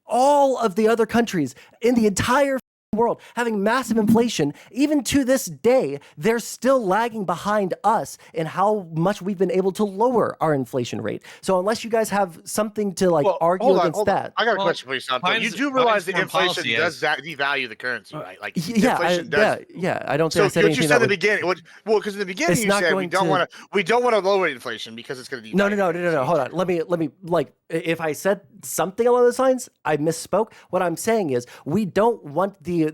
all of the other countries in the entire world having massive inflation. Even to this day, they're still lagging behind us in how much we've been able to lower our inflation rate. So unless you guys have something to argue against that. I got a question for you, Santo. You do realize that inflation does devalue the currency, right? Like inflation does. Yeah, I don't think I said what anything. You said in the beginning. Well, because in the beginning you said we don't want to lower inflation because it's going to devalue. No. Hold on. Let me if I said something along those lines, I misspoke. What I'm saying is we don't want the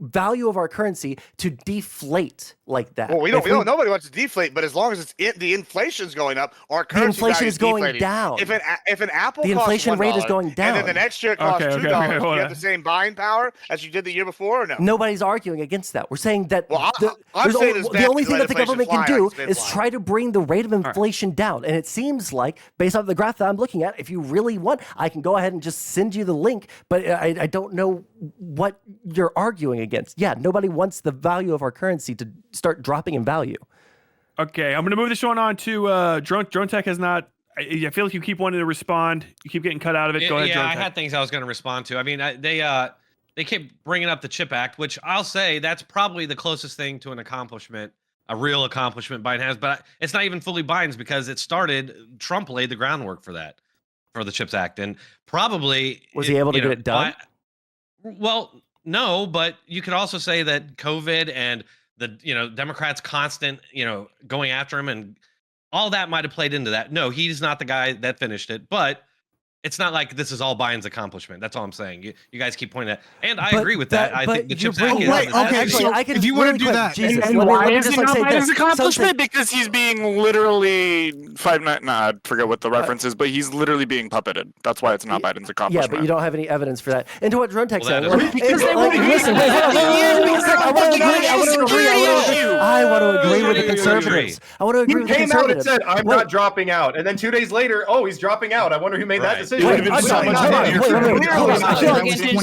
value of our currency to deflate like that. Well, we don't. Nobody wants to deflate, but as long as the inflation's going up, our currency the inflation is going deflating. down. If an apple, the inflation rate is going down, and then the next year it costs $2, you have the same buying power as you did the year before, or no? Nobody's arguing against that. We're saying that the only thing that the government can do is try to bring the rate of inflation down. And it seems like, based on the graph that I'm looking at, if you really want, I can go ahead and just send you the link. But I don't know what you're arguing against. Yeah, nobody wants the value of our currency to start dropping in value. Okay, I'm going to move this one on to Dronetech has not. I feel like you keep wanting to respond. You keep getting cut out of it. Go ahead, Yeah, Dronetech. I had things I was going to respond to. I mean, they keep bringing up the CHIP Act, which I'll say that's probably the closest thing to an accomplishment, a real accomplishment Biden has. But it's not even fully Biden's because it started. Trump laid the groundwork for that, for the CHIPS Act, and probably was he able to get it done? Well, no, but you could also say that COVID and the Democrats' constant going after him and all that might have played into that. No, he's not the guy that finished it, but it's not like this is all Biden's accomplishment. That's all I'm saying. You guys keep pointing at, and I agree with that. I think the CHIPS Act is. Okay, so if you want to do that, why is it not Biden's accomplishment? Because he's being literally I forget what the reference is, but he's literally being puppeted. That's why it's not Biden's accomplishment. Yeah, but you don't have any evidence for that. And to what Dronetech said, I want to agree with the conservatives. I want to agree with the conservatives. He came out and said, "I'm not dropping out," and then 2 days later, oh, he's dropping out. I wonder who made that decision. conversation would have been so much funnier.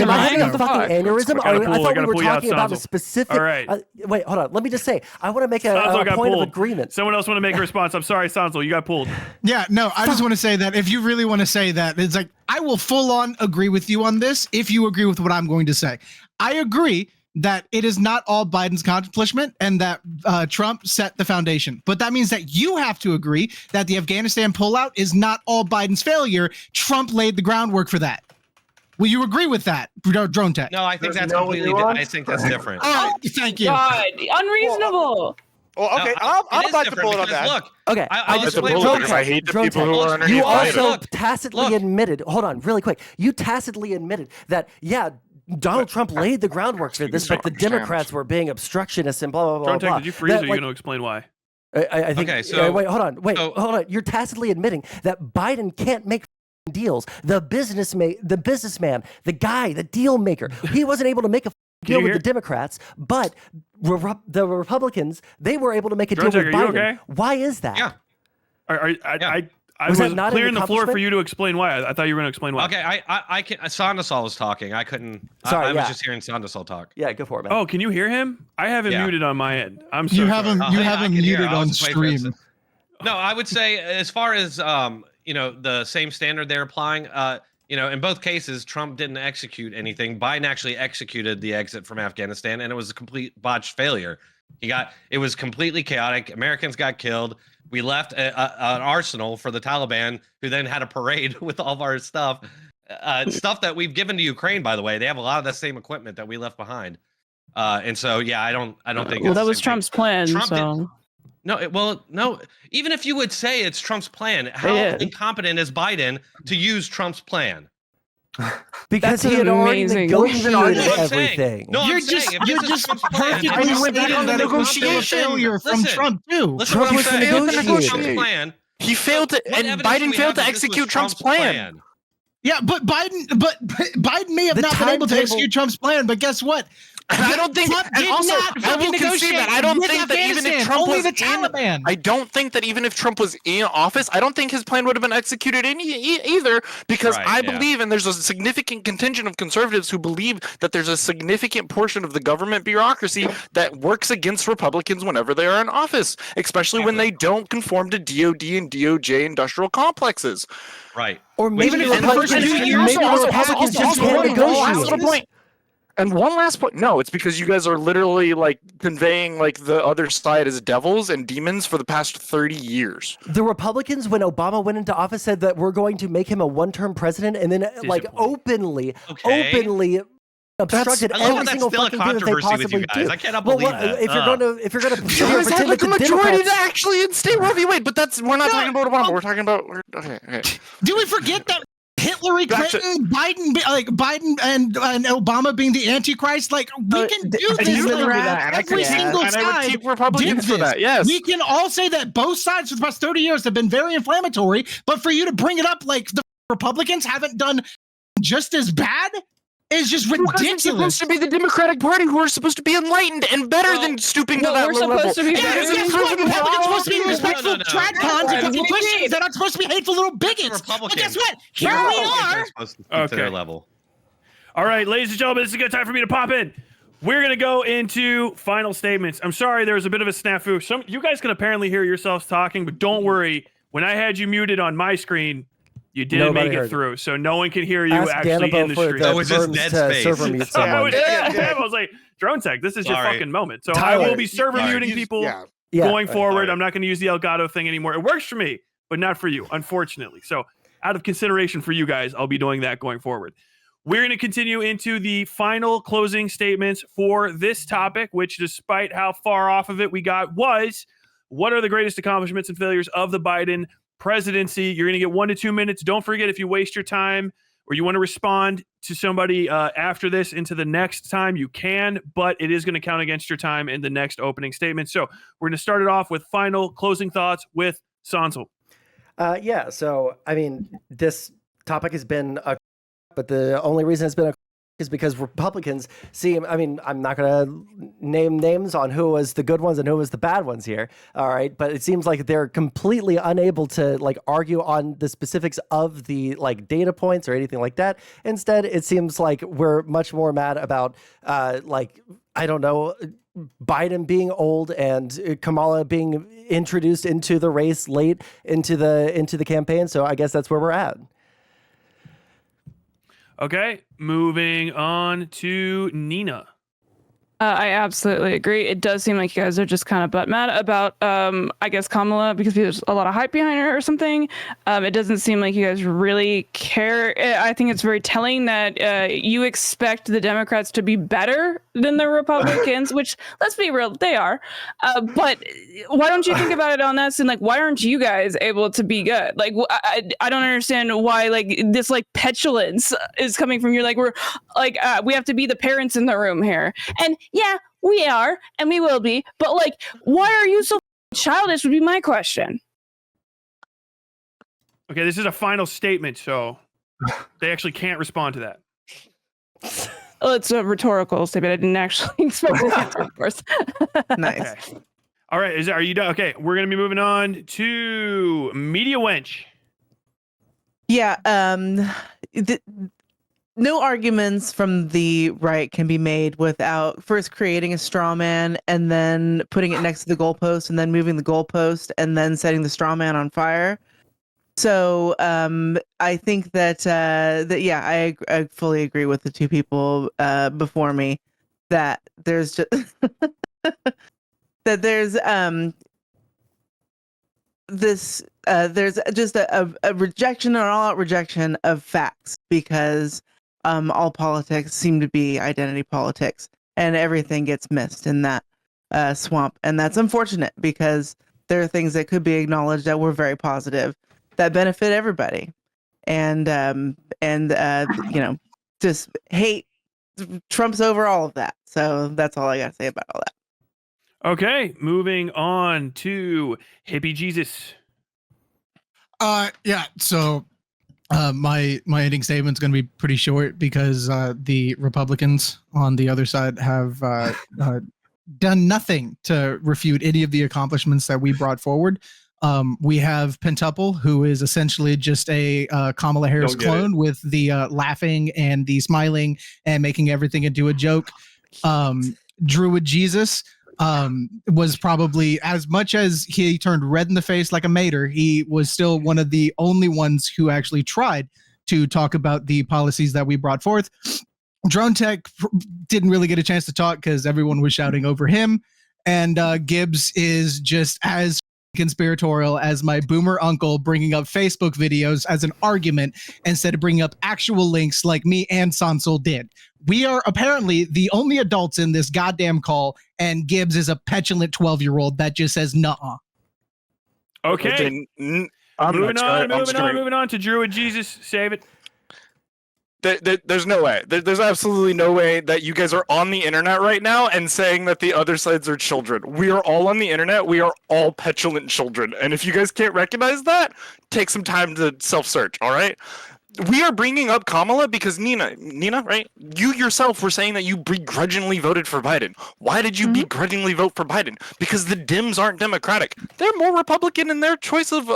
Am I having a fucking aneurysm? I thought we were talking about a Sanzel. specific. All right. Wait, hold on. Let me just say, I want to make a got point pulled. of agreement. Someone else want to make a response? I'm sorry, Sanzel, you got pulled. Yeah, no, I just want to say that if you really want to say that, it's like, I will full on agree with you on this if you agree with what I'm going to say. I agree that it is not all Biden's accomplishment and that Trump set the foundation. But that means that you have to agree that the Afghanistan pullout is not all Biden's failure. Trump laid the groundwork for that. Will you agree with that, Dronetech? No, I think that's completely different. I think that's different. All right, thank you. God, unreasonable. Well, okay, No, I'll it is bite the different bullet on because, that. Look, Okay, I'll It's a explain bullet what because I hate the people who are underneath You Biden. also Look, tacitly admitted. Hold on, really quick. You tacitly admitted that Donald Trump laid the groundwork for this, but the Democrats were being obstructionists and blah blah blah. Dronetech, blah. did you freeze, That, or are you going to explain why? I think. Okay, so- wait, hold on. You're tacitly admitting that Biden can't make deals. The businessman, the guy, the deal maker, he wasn't able to make a deal with the Democrats, but the Republicans, they were able to make a deal with Dronetech, are you Biden. okay? Why is that? Yeah. I was that not an clearing the floor for accomplishment? you to explain why. I thought you were going to explain why. Okay, I can. Sondasol was talking. I couldn't. Sorry, I yeah. was just hearing Sondasol talk. Yeah, go for it, man. Oh, can you hear him? I have him Yeah. muted on my end. I'm so You have him. sorry. You yeah, have I him can hear. muted I was on just waiting for it stream. No, I would say as far as the same standard they're applying. In both cases, Trump didn't execute anything. Biden actually executed the exit from Afghanistan, and it was a complete botched failure. It was completely chaotic. Americans got killed. We left an arsenal for the Taliban, who then had a parade with all of our stuff, stuff that we've given to Ukraine. By the way, they have a lot of the same equipment that we left behind. And so, yeah, I don't think. Well, it's that the was same Trump's thing. plan. Trump So No. Even if you would say it's Trump's plan, how did. incompetent is Biden to use Trump's plan? Because That's he had already amazing. negotiated That's what I'm saying. everything. No, You're I'm saying, just if this you're is just Trump's plan, perfectly then it's stating not that it was still a negotiation. failure from Listen, Trump too. Listen Trump what was I'm the saying. If this was negotiator. Trump's plan. He failed to, What and evidence do Biden we failed have to that this was execute Trump's plan. Yeah, but Biden may have The not been able to timetable- execute Trump's plan, but guess what? And I don't think, Trump and did also, not I will fucking concede that I negotiate don't with think that even if Afghanistan, Trump only was the in, Taliban. I don't think that even if Trump was in office, I don't think his plan would have been executed either, because Right, I yeah. believe, and there's a significant contingent of conservatives who believe that there's a significant portion of the government bureaucracy that works against Republicans whenever they are in office, especially when they don't conform to DOD and DOJ industrial complexes. Right. Or maybe Even the if the first Republicans, 2 years- maybe the Republicans just can't negotiate. And one last point. No, it's because you guys are literally like conveying like the other side as devils and demons for the past 30 years. The Republicans, when Obama went into office, said that we're going to make him a one-term president, and then like openly obstructed I love every that single still a fucking thing that they controversy with possibly you guys. do. I cannot Well, believe what- that. if you're going to You guys had pretend like that a the majority Democrats, to actually instate Roe v. Wade, but we're not talking about Obama. We're talking about okay. Do we forget that Hillary Gotcha. Clinton, Biden and Obama being the Antichrist? Like, we can do I this. do remember Like, that, and I every could- single and I would side keep Republicans did for that. this. Yes. We can all say that both sides for the past 30 years have been very inflammatory, but for you to bring it up like the Republicans haven't done just as bad is just Because it's ridiculous. supposed to be the Democratic Party who are supposed to be enlightened and better than stooping to well, that we're low level. supposed to be Yeah, better and than guess what? Republicans. Republicans are supposed to be No, respectful no. tradcons and Right. Christians. They're not supposed to be hateful little bigots. But Republicans. guess what? Here we are. Supposed to keep to their Okay. level. All right, ladies and gentlemen, this is a good time for me to pop in. We're going to go into final statements. I'm sorry, there was a bit of a snafu. You guys can apparently hear yourselves talking, but don't worry. When I had you muted on my screen, you didn't Nobody make it heard. through, so no one can hear you ask actually Danabo in the for stream. the Oh, it's just firms dead to space. server mute I someone. was like, Dronetech, this is your Sorry. fucking moment. So I Tyler, will be server sorry. muting people Yeah. Yeah. going forward. Sorry. I'm not going to use the Elgato thing anymore. It works for me, but not for you, unfortunately. So out of consideration for you guys, I'll be doing that going forward. We're going to continue into the final closing statements for this topic, which, despite how far off of it we got, was what are the greatest accomplishments and failures of the Biden presidency? You're going to get 1 to 2 minutes. Don't forget, if you waste your time or you want to respond to somebody after this into the next time, you can, but it is going to count against your time in the next opening statement. So we're going to start it off with final closing thoughts with Sanzel. Yeah, so I mean, this topic has been but the only reason it's been is because Republicans seem, I mean, I'm not going to name names on who was the good ones and who was the bad ones here. All right. But it seems like they're completely unable to like argue on the specifics of the like data points or anything like that. Instead, it seems like we're much more mad about like, I don't know, Biden being old and Kamala being introduced into the race late into the campaign. So I guess that's where we're at. Okay, moving on to Nina. I absolutely agree. It does seem like you guys are just kind of butt mad about, I guess, Kamala because there's a lot of hype behind her or something. It doesn't seem like you guys really care. I think it's very telling that you expect the Democrats to be better than the Republicans, which, let's be real, they are. But why don't you think about it on that? And like, why aren't you guys able to be good? Like, I don't understand why like this like petulance is coming from you. Like we're like we have to be the parents in the room here, and yeah, we are, and we will be. But like, why are you so childish? Would be my question. Okay, this is a final statement, so they actually can't respond to that. Oh, it's a rhetorical statement. I didn't actually expect an answer, of course. Nice. Okay. All right, are you done? Okay, we're gonna be moving on to MediaWench. Yeah. No arguments from the right can be made without first creating a straw man and then putting it next to the goalpost and then moving the goalpost and then setting the straw man on fire. So I think that yeah, I fully agree with the two people before me that there's just that there's there's just a rejection, an all-out rejection of facts because all politics seem to be identity politics, and everything gets missed in that swamp, and that's unfortunate because there are things that could be acknowledged that were very positive that benefit everybody, and you know, just hate trumps over all of that. So that's all I got to say about all that. Okay, moving on to Hippie Jesus. Yeah. So, my ending statement's going to be pretty short because the Republicans on the other side have done nothing to refute any of the accomplishments that we brought forward. We have Pentuple, who is essentially just a Kamala Harris clone with the laughing and the smiling and making everything into a joke. Druid Jesus was probably, as much as he turned red in the face like a mater, he was still one of the only ones who actually tried to talk about the policies that we brought forth. Dronetech didn't really get a chance to talk because everyone was shouting over him. And Gibbs is just as conspiratorial as my boomer uncle bringing up Facebook videos as an argument instead of bringing up actual links like me and Sansol did. We are apparently the only adults in this goddamn call, and Gibbs is a petulant 12-year-old that just says nuh-uh. Okay. Moving on to Druid Jesus. Save it. There's no way. There's absolutely no way that you guys are on the internet right now and saying that the other sides are children. We are all on the internet. We are all petulant children. And if you guys can't recognize that, take some time to self-search, all right? We are bringing up Kamala because Nina, right? You yourself were saying that you begrudgingly voted for Biden. Why did you begrudgingly vote for Biden? Because the Dems aren't Democratic. They're more Republican in their choice of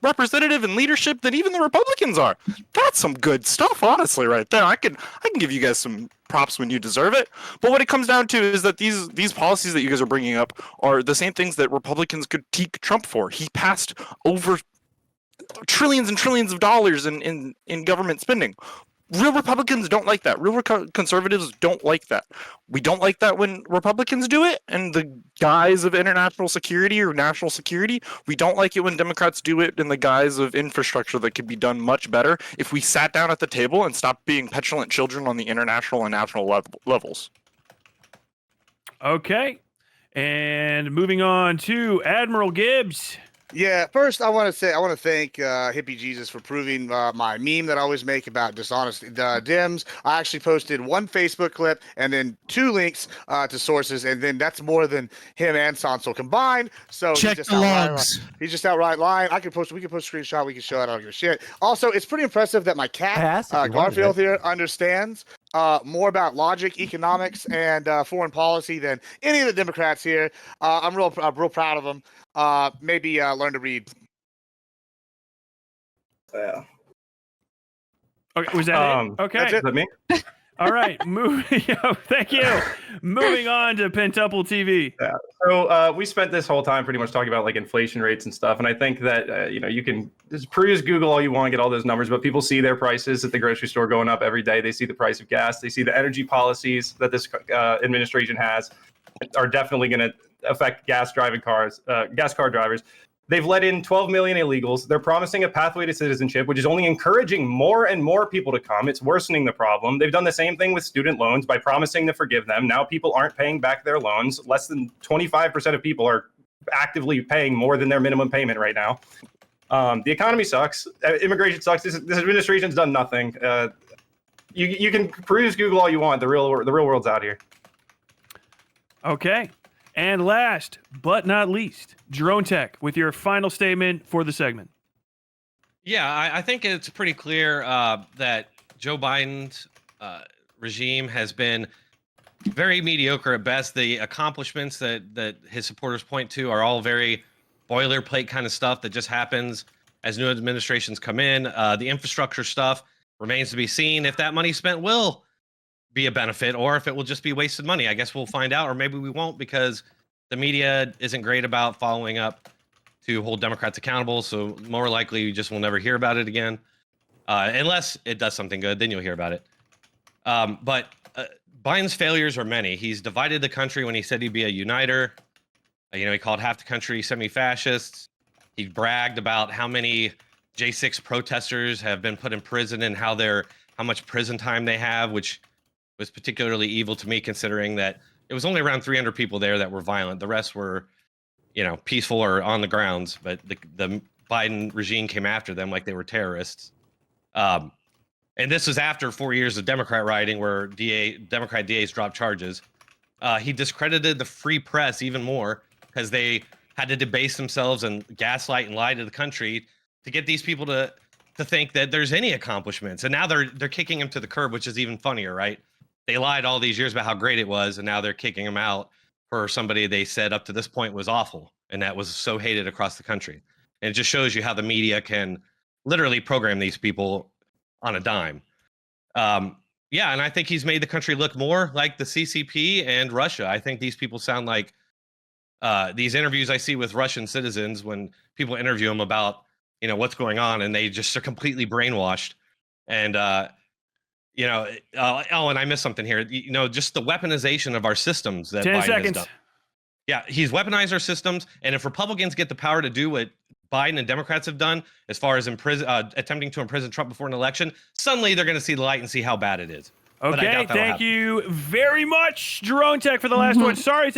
representative and leadership than even the Republicans are. That's some good stuff, honestly, right there. I can give you guys some props when you deserve it. But what it comes down to is that these policies that you guys are bringing up are the same things that Republicans critique Trump for. He passed over trillions and trillions of dollars in government spending. Real Republicans don't like that. Real conservatives don't like that. We don't like that when Republicans do it in the guise of international security or national security. We don't like it when Democrats do it in the guise of infrastructure that could be done much better if we sat down at the table and stopped being petulant children on the international and national levels. Okay. And moving on to AdmiralGibbs. Yeah, first I want to thank Hippie Jesus for proving my meme that I always make about dishonest Dems. I actually posted one Facebook clip and then 2 links to sources, and then that's more than him and Sansol combined. So check the logs. He's just outright lying. We can post a screenshot. We can show it. I don't give a shit. Also, it's pretty impressive that my cat Garfield here understands more about logic, economics, and foreign policy than any of the Democrats here. I'm real proud of them. Maybe learn to read. Yeah. Okay, was that it? Okay. Is that me? All right. Thank you. Moving on to Pentuple TV. Yeah. So we spent this whole time pretty much talking about like inflation rates and stuff, and I think that you can just peruse Google all you want, get all those numbers, but people see their prices at the grocery store going up every day. They see the price of gas. They see the energy policies that this administration has are definitely going to affect gas car drivers. They've let in 12 million illegals. They're promising a pathway to citizenship, which is only encouraging more and more people to come. It's worsening the problem. They've done the same thing with student loans by promising to forgive them. Now people aren't paying back their loans. Less than 25% of people are actively paying more than their minimum payment right now. The economy sucks. Immigration sucks. This administration's done nothing. You can peruse Google all you want. The real world's out here. Okay. And last but not least, Dronetech, with your final statement for the segment. Yeah, I think it's pretty clear that Joe Biden's regime has been very mediocre at best. The accomplishments that his supporters point to are all very boilerplate kind of stuff that just happens as new administrations come in. The infrastructure stuff remains to be seen if that money spent will be a benefit or if it will just be wasted money. I guess we'll find out, or maybe we won't, because the media isn't great about following up to hold Democrats accountable. So more likely you just will never hear about it again. Unless it does something good, then you'll hear about it. But Biden's failures are many. He's divided the country when he said he'd be a uniter. He called half the country semi-fascists. He bragged about how many J6 protesters have been put in prison and how much prison time they have, which was particularly evil to me, considering that it was only around 300 people there that were violent. The rest were, peaceful or on the grounds. But the Biden regime came after them like they were terrorists. And this was after 4 years of Democrat rioting, where Democrat DAs dropped charges. He discredited the free press even more because they had to debase themselves and gaslight and lie to the country to get these people to think that there's any accomplishments. And now they're kicking him to the curb, which is even funnier, right? They lied all these years about how great it was, and now they're kicking him out for somebody they said up to this point was awful, and that was so hated across the country. And it just shows you how the media can literally program these people on a dime. Yeah, and I think he's made the country look more like the CCP and Russia. I think these people sound like these interviews I see with Russian citizens when people interview them about what's going on, and they just are completely brainwashed. And and I missed something here. Just the weaponization of our systems that 10 Biden seconds. has done. Yeah, he's weaponized our systems, and if Republicans get the power to do what Biden and Democrats have done, as far as attempting to imprison Trump before an election, suddenly they're going to see the light and see how bad it is. Okay, thank you very much, Dronetech, for the last one. Sorry.